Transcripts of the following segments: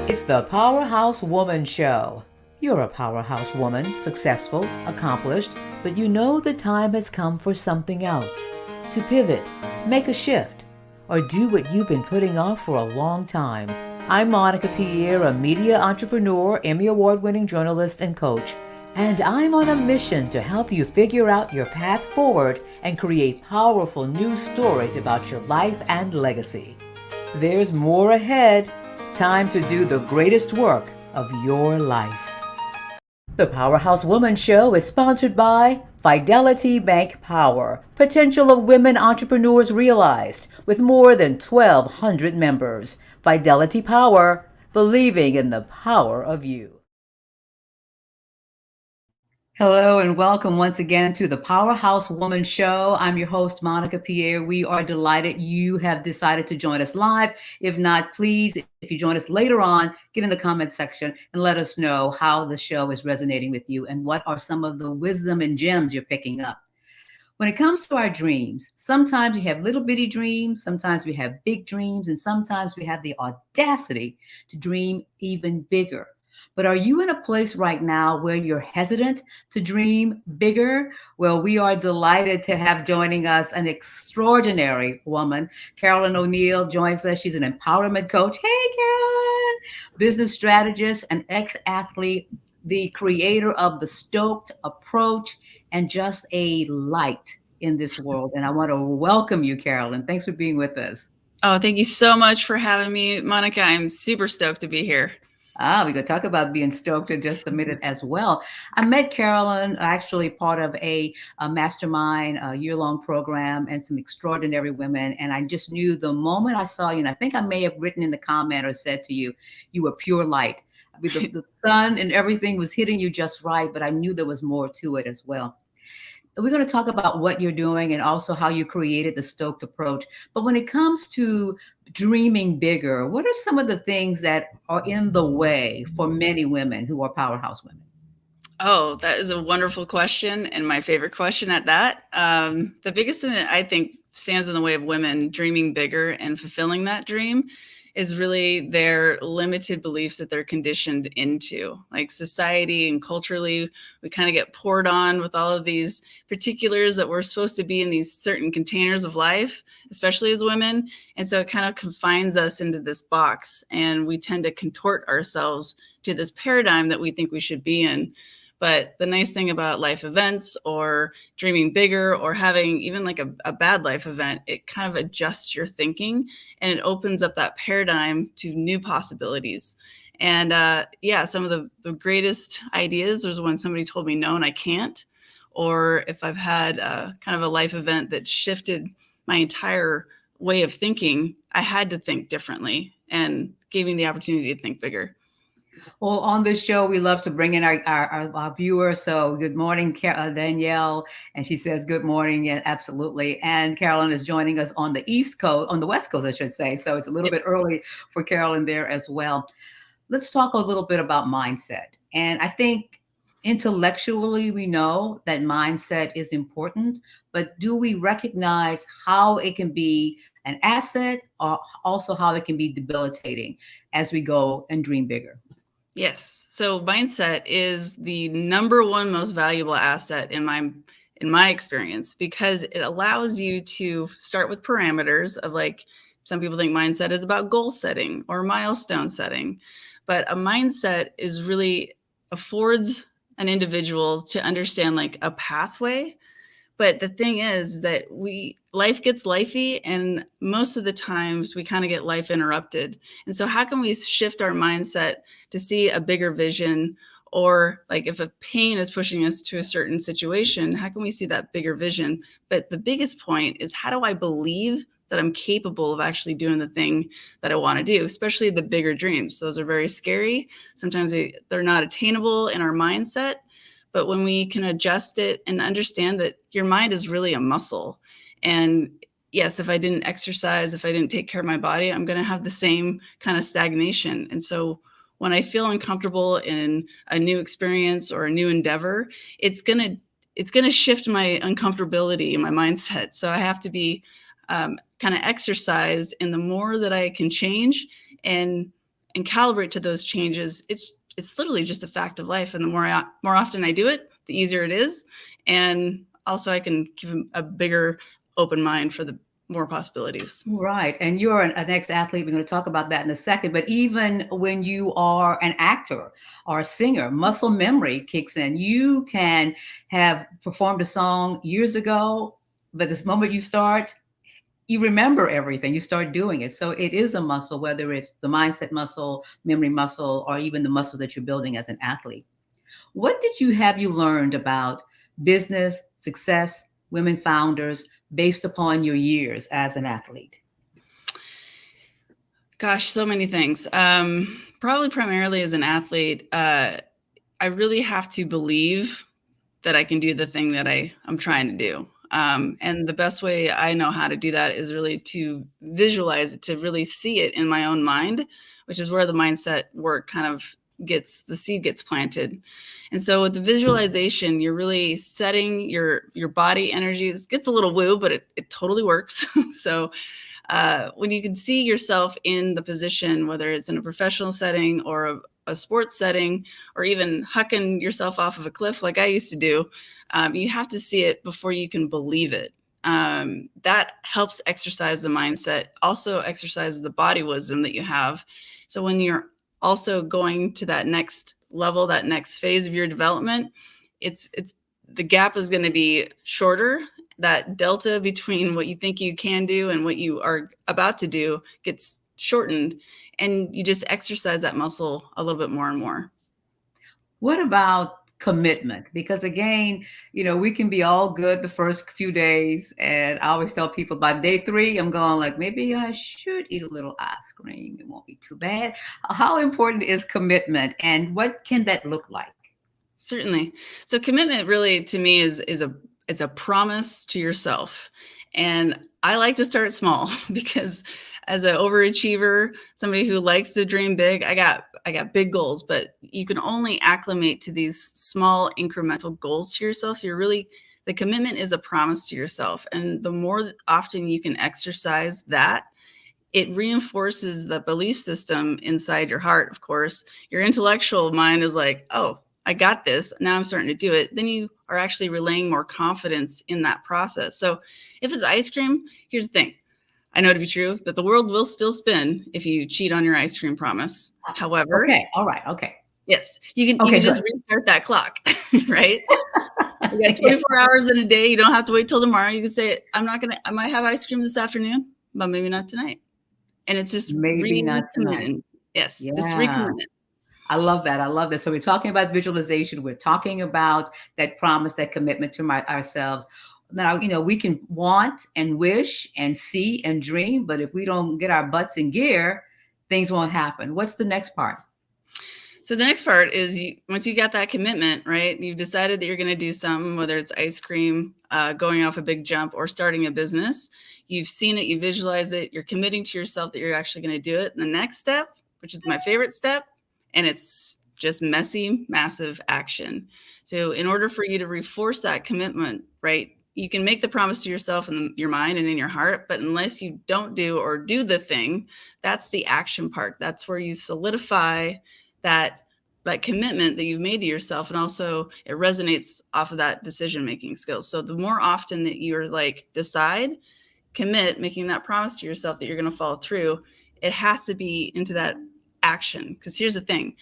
It's the Powerhouse Woman Show. You're a powerhouse woman, successful, accomplished, but you know the time has come for something else. To pivot, make a shift, or do what you've been putting off for a long time. I'm Monica Pierre, a media entrepreneur, Emmy Award-winning journalist and coach, and I'm on a mission to help you figure out your path forward and create powerful new stories about your life and legacy. There's more ahead. Time to do the greatest work of your life. The Powerhouse Woman Show is sponsored by Fidelity Bank Power, potential of women entrepreneurs realized, with more than 1,200 members. Fidelity Power, believing in the power of you. Hello and welcome once again to the Powerhouse Woman Show. I'm your host, Monica Pierre. We are delighted you have decided to join us live. If not, please, if you join us later on, get in the comments section and let us know how the show is resonating with you and what are some of the wisdom and gems you're picking up. When it comes to our dreams, sometimes we have little bitty dreams, sometimes we have big dreams, and sometimes we have the audacity to dream even bigger. But are you in a place right now where you're hesitant to dream bigger? Well, we are delighted to have joining us an extraordinary woman. Carolyn O'Neill joins us. She's an empowerment coach. Hey, Carolyn, business strategist, an ex-athlete, the creator of the Stoked Approach, and just a light in this world. And I want to welcome you, Carolyn. Thanks for being with us. Oh, thank you so much for having me, Monica. I'm super stoked to be here. We're going to talk about being stoked in just a minute as well. I met Carolyn, actually part of a mastermind, a year-long program, and some extraordinary women. And I just knew the moment I saw you, and I think I may have written in the comment or said to you, you were pure light. The sun and everything was hitting you just right, but I knew there was more to it as well. We're going to talk about what you're doing and also how you created the Stoked Approach. But when it comes to dreaming bigger, what are some of the things that are in the way for many women who are powerhouse women? Oh, that is a wonderful question, and my favorite question at that. The biggest thing that I think stands in the way of women dreaming bigger and fulfilling that dream is really their limited beliefs that they're conditioned into. Like society and culturally, we kind of get poured on with all of these particulars that we're supposed to be in these certain containers of life, especially as women. And so it kind of confines us into this box, and we tend to contort ourselves to this paradigm that we think we should be in. But the nice thing about life events or dreaming bigger or having even like a bad life event, it kind of adjusts your thinking and it opens up that paradigm to new possibilities. And some of the greatest ideas is when somebody told me no and I can't, or if I've had kind of a life event that shifted my entire way of thinking, I had to think differently and gave me the opportunity to think bigger. Well, on this show, we love to bring in our viewers. So good morning, Danielle. And she says, good morning. Yeah, absolutely. And Carolyn is joining us on the East Coast, on the West Coast, I should say. So it's a little bit early for Carolyn there as well. Let's talk a little bit about mindset. And I think intellectually, we know that mindset is important, but do we recognize how it can be an asset or also how it can be debilitating as we go and dream bigger? Yes. So mindset is the number one most valuable asset in my experience, because it allows you to start with parameters of, like, some people think mindset is about goal setting or milestone setting, but a mindset is really affords an individual to understand like a pathway. But the thing is that life gets lifey, and most of the times we kind of get life interrupted. And so how can we shift our mindset to see a bigger vision? Or like if a pain is pushing us to a certain situation, how can we see that bigger vision? But the biggest point is, how do I believe that I'm capable of actually doing the thing that I want to do, especially the bigger dreams? Those are very scary. Sometimes they're not attainable in our mindset. But when we can adjust it and understand that your mind is really a muscle. And yes, if I didn't exercise, if I didn't take care of my body, I'm going to have the same kind of stagnation. And so when I feel uncomfortable in a new experience or a new endeavor, it's going to shift my uncomfortability in my mindset. So I have to be kind of exercised. And the more that I can change and and calibrate to those changes, it's literally just a fact of life. And the more often I do it, the easier it is. And also I can keep a bigger open mind for the more possibilities. Right. And you're an ex-athlete. We're going to talk about that in a second. But even when you are an actor or a singer, muscle memory kicks in. You can have performed a song years ago, but this moment you start, you remember everything. You start doing it. So it is a muscle, whether it's the mindset muscle, memory muscle, or even the muscle that you're building as an athlete. What did you learned about business, success, women founders based upon your years as an athlete? Gosh, so many things. Probably primarily as an athlete, I really have to believe that I can do the thing that I'm trying to do. And the best way I know how to do that is really to visualize it, to really see it in my own mind, which is where the mindset work kind of the seed gets planted. And so with the visualization, you're really setting your body energy. It gets a little woo, but it totally works. So when you can see yourself in the position, whether it's in a professional setting or a sports setting, or even hucking yourself off of a cliff like I used to do, you have to see it before you can believe it. That helps exercise the mindset, also exercises the body wisdom that you have. So when you're also going to that next level, that next phase of your development, it's the gap is going to be shorter. That delta between what you think you can do and what you are about to do gets shortened, and you just exercise that muscle a little bit more and more. What about commitment? Because again, we can be all good the first few days. And I always tell people by day 3, I'm going like, maybe I should eat a little ice cream. It won't be too bad. How important is commitment, and what can that look like? Certainly. So commitment really to me is a promise to yourself. And I like to start small because as an overachiever, somebody who likes to dream big, I got big goals, but you can only acclimate to these small incremental goals to yourself. So the commitment is a promise to yourself. And the more often you can exercise that, it reinforces the belief system inside your heart. Of course, your intellectual mind is like, oh, I got this. Now I'm starting to do it. Then you are actually relaying more confidence in that process. So if it's ice cream, here's the thing. I know to be true that the world will still spin if you cheat on your ice cream promise. However, okay, all right, okay. Yes, you can just restart that clock, right? You got 24 hours in a day. You don't have to wait till tomorrow. You can say, I might have ice cream this afternoon, but maybe not tonight. And it's just maybe not tonight. Yes, Yeah. just recommitment. I love that. So we're talking about visualization. We're talking about that promise, that commitment to ourselves. Now, we can want and wish and see and dream, but if we don't get our butts in gear, things won't happen. What's the next part? So the next part is once you got that commitment, right? You've decided that you're going to do something, whether it's ice cream, going off a big jump, or starting a business. You've seen it, you visualize it, you're committing to yourself that you're actually going to do it. And the next step, which is my favorite step, and it's just messy, massive action. So in order for you to reinforce that commitment, right, you can make the promise to yourself in your mind and in your heart, but unless you don't do the thing, that's the action part. That's where you solidify that commitment that you've made to yourself. And also it resonates off of that decision-making skills. So the more often that you're decide, commit, making that promise to yourself that you're going to follow through, it has to be into that action. Because here's the thing,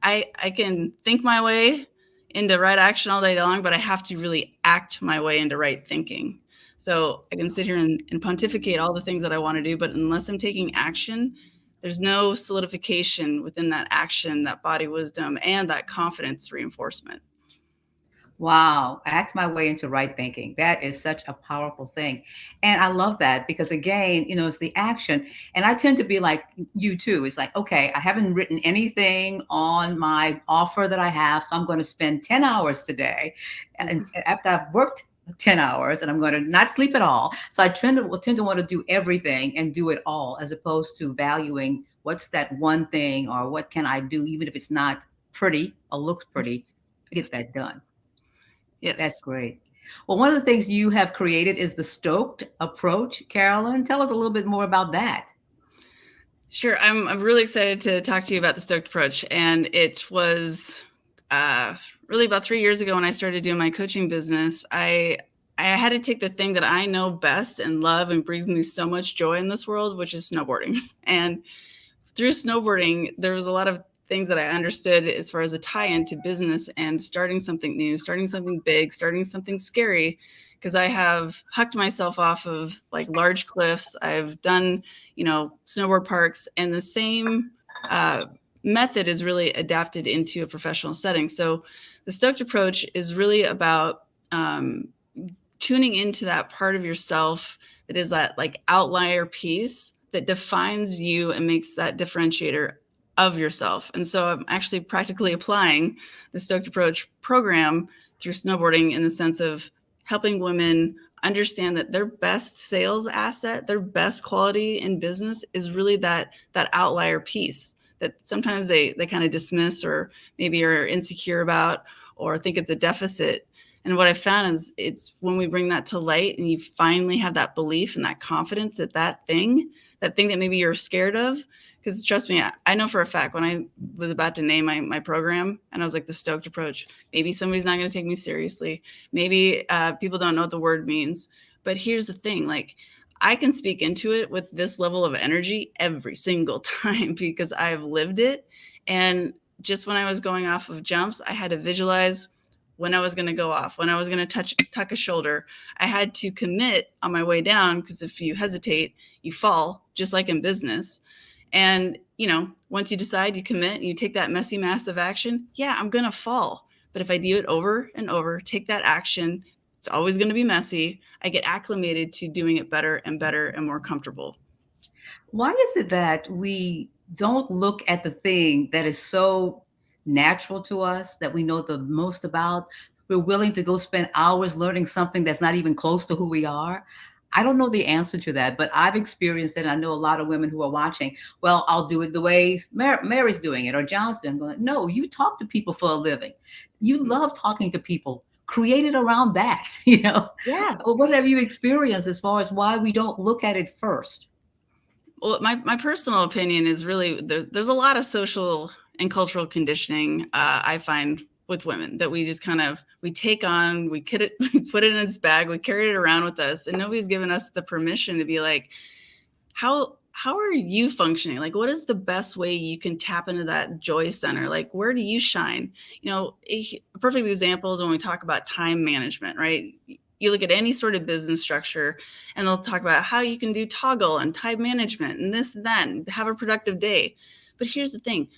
I can think my way into right action all day long, but I have to really act my way into right thinking. So I can sit here and pontificate all the things that I want to do, but unless I'm taking action, there's no solidification within that action, that body wisdom, and that confidence reinforcement. Wow. Act my way into right thinking. That is such a powerful thing. And I love that because again, it's the action. And I tend to be like you too. It's like, okay, I haven't written anything on my offer that I have. So I'm going to spend 10 hours today. And after I've worked 10 hours and I'm going to not sleep at all. So I tend to want to do everything and do it all, as opposed to valuing what's that one thing or what can I do, even if it's not pretty or looks pretty, get that done. Yes. That's great. Well, one of the things you have created is the Stoked Approach. Carolyn, tell us a little bit more about that. Sure. I'm really excited to talk to you about the Stoked Approach. And it was really about 3 years ago when I started doing my coaching business. I had to take the thing that I know best and love and brings me so much joy in this world, which is snowboarding. And through snowboarding, there was a lot of things that I understood as far as a tie into business and starting something new, starting something big, starting something scary. Because I have hucked myself off of like large cliffs. I've done, snowboard parks, and the same uh, method is really adapted into a professional setting. So the Stoked Approach is really about tuning into that part of yourself that is that like outlier piece that defines you and makes that differentiator of yourself. And so I'm actually practically applying the Stoked Approach program through snowboarding in the sense of helping women understand that their best sales asset, their best quality in business is really that outlier piece that sometimes they kind of dismiss or maybe are insecure about or think it's a deficit. And what I found is it's when we bring that to light and you finally have that belief and that confidence that that thing that maybe you're scared of, because trust me, I know for a fact when I was about to name my program and I was like, the Stoked Approach, maybe somebody's not going to take me seriously. Maybe people don't know what the word means. But here's the thing, like I can speak into it with this level of energy every single time because I've lived it. And just when I was going off of jumps, I had to visualize when I was going to go off, when I was going to tuck a shoulder. I had to commit on my way down because if you hesitate, you fall, just like in business. And, once you decide, you commit, you take that messy, massive action, yeah, I'm going to fall. But if I do it over and over, take that action, it's always going to be messy. I get acclimated to doing it better and more comfortable. Why is it that we don't look at the thing that is so natural to us, that we know the most about? We're willing to go spend hours learning something that's not even close to who we are. I don't know the answer to that, but I've experienced it. I know a lot of women who are watching. Well, I'll do it the way Mary's doing it or John's doing it. I'm going, no, you talk to people for a living. You love talking to people. Create it around that, Yeah. Or what have you experienced as far as why we don't look at it first? Well, my personal opinion is really there's a lot of social and cultural conditioning I find with women that we just we take on, we put it in its bag, we carry it around with us, and nobody's given us the permission to be like, how are you functioning? Like, what is the best way you can tap into that joy center? Like, where do you shine? A perfect example is when we talk about time management, right? You look at any sort of business structure and they'll talk about how you can do toggle and time management and this, then have a productive day. But here's the thing.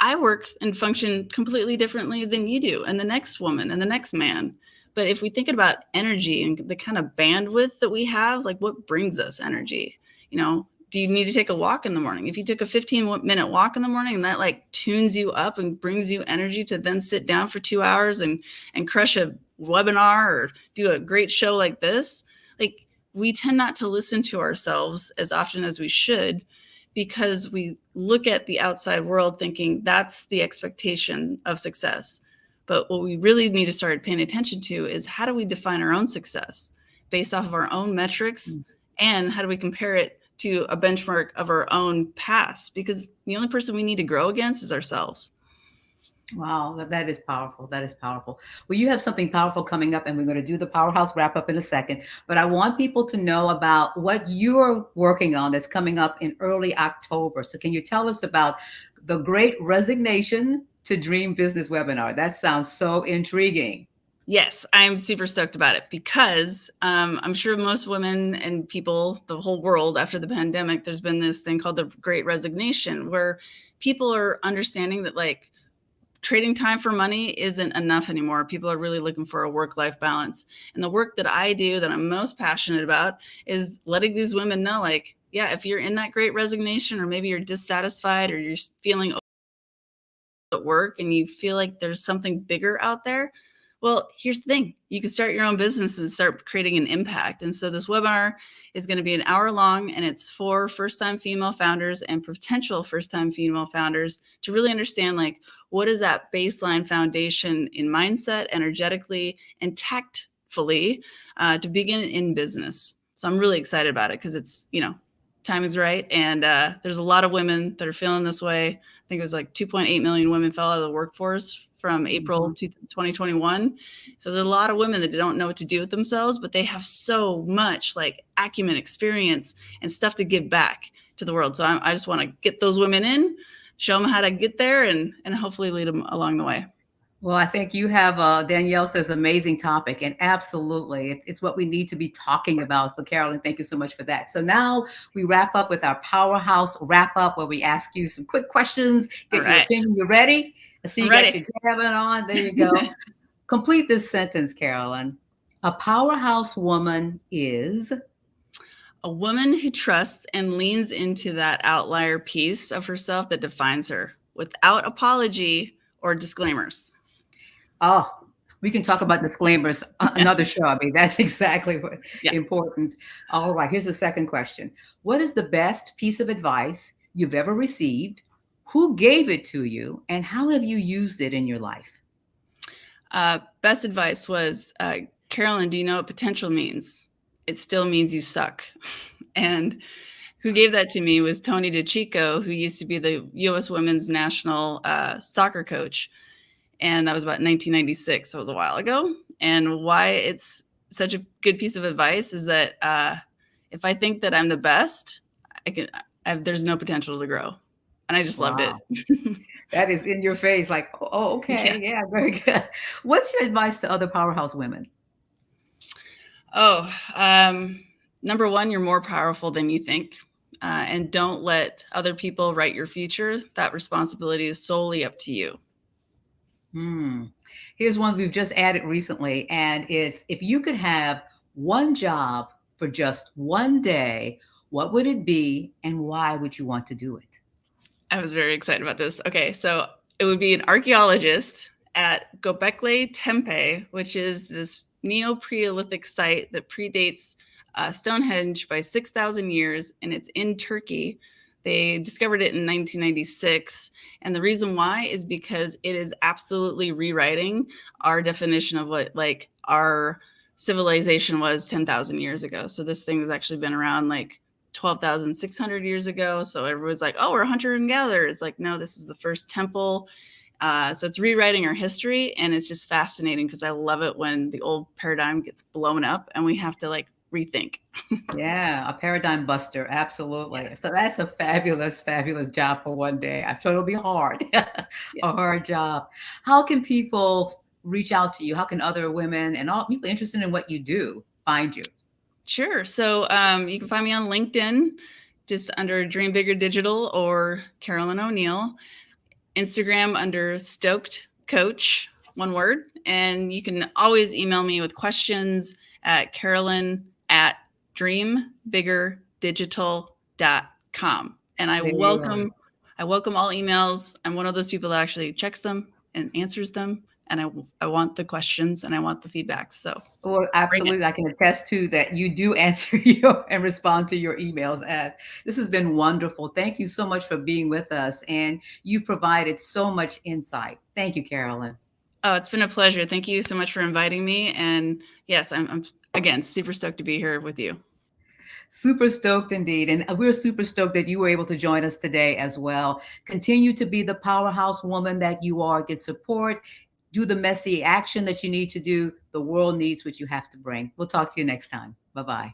I work and function completely differently than you do, and the next woman and the next man. But if we think about energy and the kind of bandwidth that we have, like what brings us energy, do you need to take a walk in the morning? If you took a 15-minute walk in the morning and that like tunes you up and brings you energy to then sit down for 2 hours and crush a webinar or do a great show like this, like we tend not to listen to ourselves as often as we should because we look at the outside world thinking that's the expectation of success. But what we really need to start paying attention to is how do we define our own success based off of our own metrics, and how do we compare it to a benchmark of our own past? Because the only person we need to grow against is ourselves. Wow, that is powerful. That is powerful. Well, you have something powerful coming up, and we're going to do the Powerhouse wrap up in a second. But I want people to know about what you're working on that's coming up in early October. So, can you tell us about the Great Resignation to Dream Business webinar? That sounds so intriguing. Yes, I'm super stoked about it because I'm sure most women and people, the whole world after the pandemic, there's been this thing called the Great Resignation where people are understanding that like trading time for money isn't enough anymore. People are really looking for a work-life balance. And the work that I do that I'm most passionate about is letting these women know, like, yeah, if you're in that Great Resignation or maybe you're dissatisfied or you're feeling at work and you feel like there's something bigger out there, well, here's the thing. You can start your own business and start creating an impact. And so this webinar is going to be an hour long, and it's for first-time female founders and potential first-time female founders to really understand, like, what is that baseline foundation in mindset, energetically, and tactfully to begin in business. So I'm really excited about it because it's, time is right. And there's a lot of women that are feeling this way. I think it was like 2.8 million women fell out of the workforce from April to 2021. So there's a lot of women that don't know what to do with themselves, but they have so much like acumen, experience, and stuff to give back to the world. So I just want to get those women in, show them how to get there, and hopefully lead them along the way. Well, I think you have, Danielle says, amazing topic. And absolutely, it's what we need to be talking about. So, Carolyn, thank you so much for that. So now we wrap up with our Powerhouse wrap up, where we ask you some quick questions, get your opinion. You ready? I see you got your jabbing on. There you go. Complete this sentence, Carolyn. A powerhouse woman is a woman who trusts and leans into that outlier piece of herself that defines her without apology or disclaimers. Oh, we can talk about disclaimers another show. I mean, that's exactly what important. All right, here's the second question. What is the best piece of advice you've ever received? Who gave it to you? And how have you used it in your life? Best advice was, Carolyn, do you know what potential means? It still means you suck. And who gave that to me was Tony DeChico, who used to be the U.S. women's national soccer coach. And that was about 1996, so it was a while ago. And why it's such a good piece of advice is that if I think that I'm the best, there's no potential to grow. And I just loved it. That is in your face, like, oh, okay, yeah, very good. What's your advice to other powerhouse women? Oh, number one, you're more powerful than you think. And don't let other people write your future. That responsibility is solely up to you. Here's one we've just added recently, and it's, if you could have one job for just one day, what would it be and why would you want to do it? I was very excited about this. Okay, so it would be an archaeologist at Göbekli Tepe, which is this Neo-Paleolithic site that predates Stonehenge by 6,000 years, and it's in Turkey. They discovered it in 1996. And the reason why is because it is absolutely rewriting our definition of what like our civilization was 10,000 years ago. So this thing has actually been around like 12,600 years ago. So everyone's like, oh, we're hunter and gatherer. It's like, no, this is the first temple. So it's rewriting our history. And it's just fascinating because I love it when the old paradigm gets blown up and we have to like rethink. Yeah, a paradigm buster. Absolutely. Yeah. So that's a fabulous, fabulous job for one day. I'm sure it'll be hard, a hard job. How can people reach out to you? How can other women and all people interested in what you do find you? Sure. So you can find me on LinkedIn, just under Dream Bigger Digital or Carolyn O'Neill. Instagram under Stoked Coach, one word. And you can always email me with questions at carolyn@dreambiggerdigital.com. And I welcome all emails. I'm one of those people that actually checks them and answers them. And I want the questions and I want the feedback. So, well, absolutely, I can attest to that. You do answer and respond to your emails. This has been wonderful. Thank you so much for being with us, and you've provided so much insight. Thank you, Carolyn. Oh, it's been a pleasure. Thank you so much for inviting me. And yes, I'm again super stoked to be here with you. Super stoked indeed. And we're super stoked that you were able to join us today as well. Continue to be the powerhouse woman that you are. Get support. Do the messy action that you need to do. The world needs what you have to bring. We'll talk to you next time. Bye-bye.